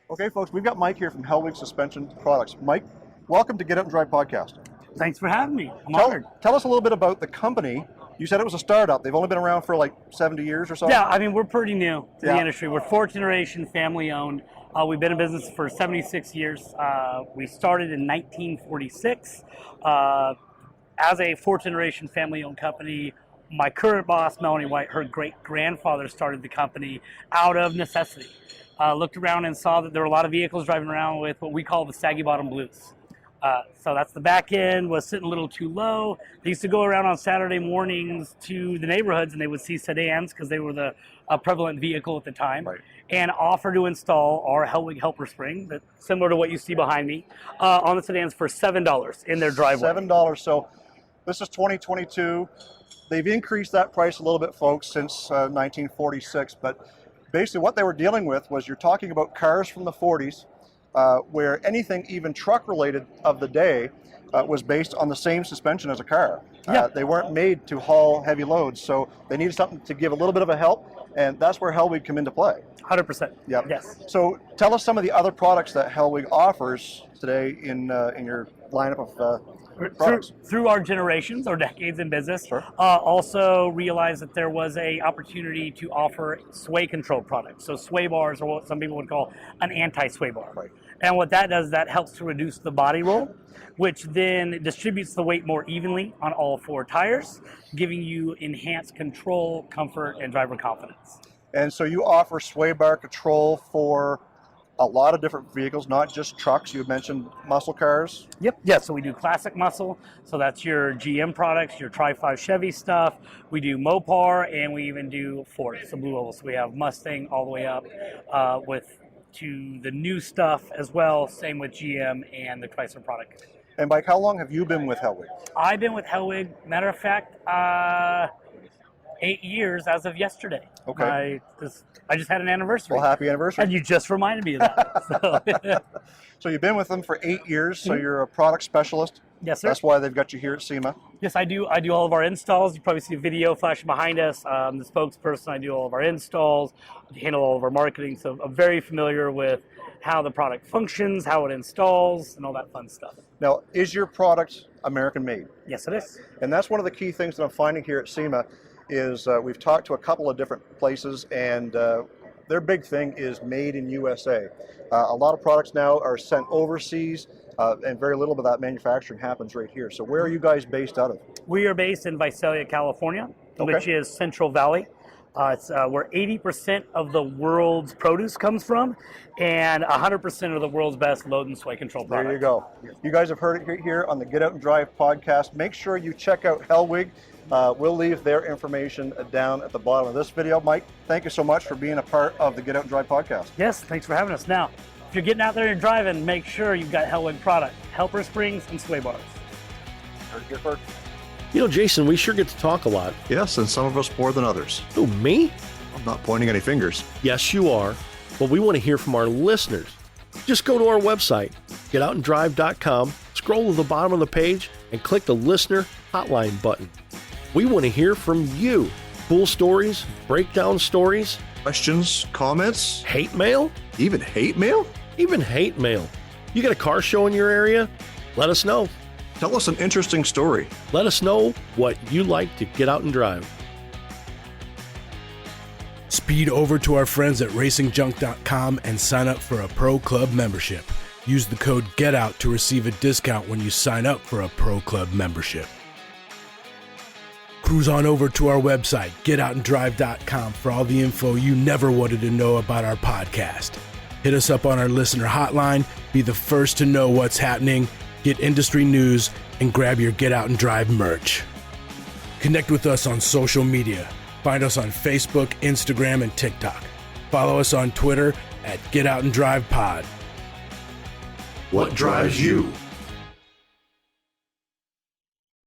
Okay, folks, we've got Mike here from Hellwig Suspension Products. Mike, welcome to Get.Out.N.Drive.Podcast. Thanks for having me. I'm honored. Tell us a little bit about the company. You said it was a startup. They've only been around for like 70 years or so? Yeah, I mean, we're pretty new to the industry. We're fourth generation, family owned. We've been in business for 76 years. We started in 1946 as a fourth generation, family owned company. My current boss, Melanie White, her great grandfather started the company out of necessity. Looked around and saw that there were a lot of vehicles driving around with what we call the saggy bottom blues. So that's the back end was sitting a little too low. They used to go around on Saturday mornings to the neighborhoods and they would see sedans because they were the prevalent vehicle at the time, and offer to install our Hellwig helper spring, that's similar to what you see behind me, on the sedans for $7 in their driveway. $7. So this is 2022. They've increased that price a little bit, folks, since 1946. But basically what they were dealing with was, you're talking about cars from the 40s, where anything even truck related of the day was based on the same suspension as a car. They weren't made to haul heavy loads, so they needed something to give a little bit of a help, and that's where Hellwig come into play. 100%. Yep. Yes. So tell us some of the other products that Hellwig offers today in your lineup of products. Through our generations or decades in business, also realized that there was a opportunity to offer sway control products. So sway bars, or what some people would call an anti-sway bar. And what that does, that helps to reduce the body roll, which then distributes the weight more evenly on all four tires, giving you enhanced control, comfort, and driver confidence. And so you offer sway bar control for a lot of different vehicles, not just trucks. You mentioned muscle cars. Yep. Yeah. So we do classic muscle. So that's your GM products, your Tri-5 Chevy stuff. We do Mopar, and we even do Ford, so Blue Oval. So we have Mustang all the way up to the new stuff as well. Same with GM and the Chrysler product. And Mike, how long have you been with Hellwig? I've been with Hellwig, matter of fact, 8 years as of yesterday. Okay. I just had an anniversary. Well, happy anniversary. And you just reminded me of that. So you've been with them for 8 years, so you're a product specialist. Yes, sir. That's why they've got you here at SEMA. Yes, I do. I do all of our installs. You probably see a video flashing behind us. I'm the spokesperson. I do all of our installs, handle all of our marketing. So I'm very familiar with how the product functions, how it installs, and all that fun stuff. Now, is your product American made? Yes, it is. And that's one of the key things that I'm finding here at SEMA is we've talked to a couple of different places, and their big thing is made in USA. A lot of products now are sent overseas, and very little of that manufacturing happens right here. So where are you guys based out of? We are based in Visalia, California, which is Central Valley. It's where 80% of the world's produce comes from, and 100% of the world's best load and sway control products. There you go. You guys have heard it here on the Get Out and Drive podcast. Make sure you check out Hellwig. We'll leave their information down at the bottom of this video. Mike, thank you so much for being a part of the Get Out and Drive podcast. Yes, thanks for having us. Now, if you're getting out there and driving, make sure you've got Hellwig product, helper springs and sway bars. You know, Jason, we sure get to talk a lot. Yes, and some of us more than others. Who, me? I'm not pointing any fingers. Yes, you are. But we want to hear from our listeners. Just go to our website, Get.Out.N.Drive.com, scroll to the bottom of the page, and click the listener hotline button. We want to hear from you. Cool stories, breakdown stories, Questions, comments, hate mail, even hate mail? even hate mail. You got a car show in your area? Let us know. Tell us an interesting story. Let us know what you like to get out and drive. Speed over to our friends at RacingJunk.com and sign up for a Pro Club membership. Use the code GETOUT to receive a discount when you sign up for a Pro Club membership. Cruise on over to our website, Get.Out.N.Drive.com, for all the info you never wanted to know about our podcast. Hit us up on our listener hotline, be the first to know what's happening, get industry news, and grab your Get Out and Drive merch. Connect with us on social media. Find us on Facebook, Instagram, and TikTok. Follow us on Twitter at Get.Out.N.Drive.Pod. What drives you?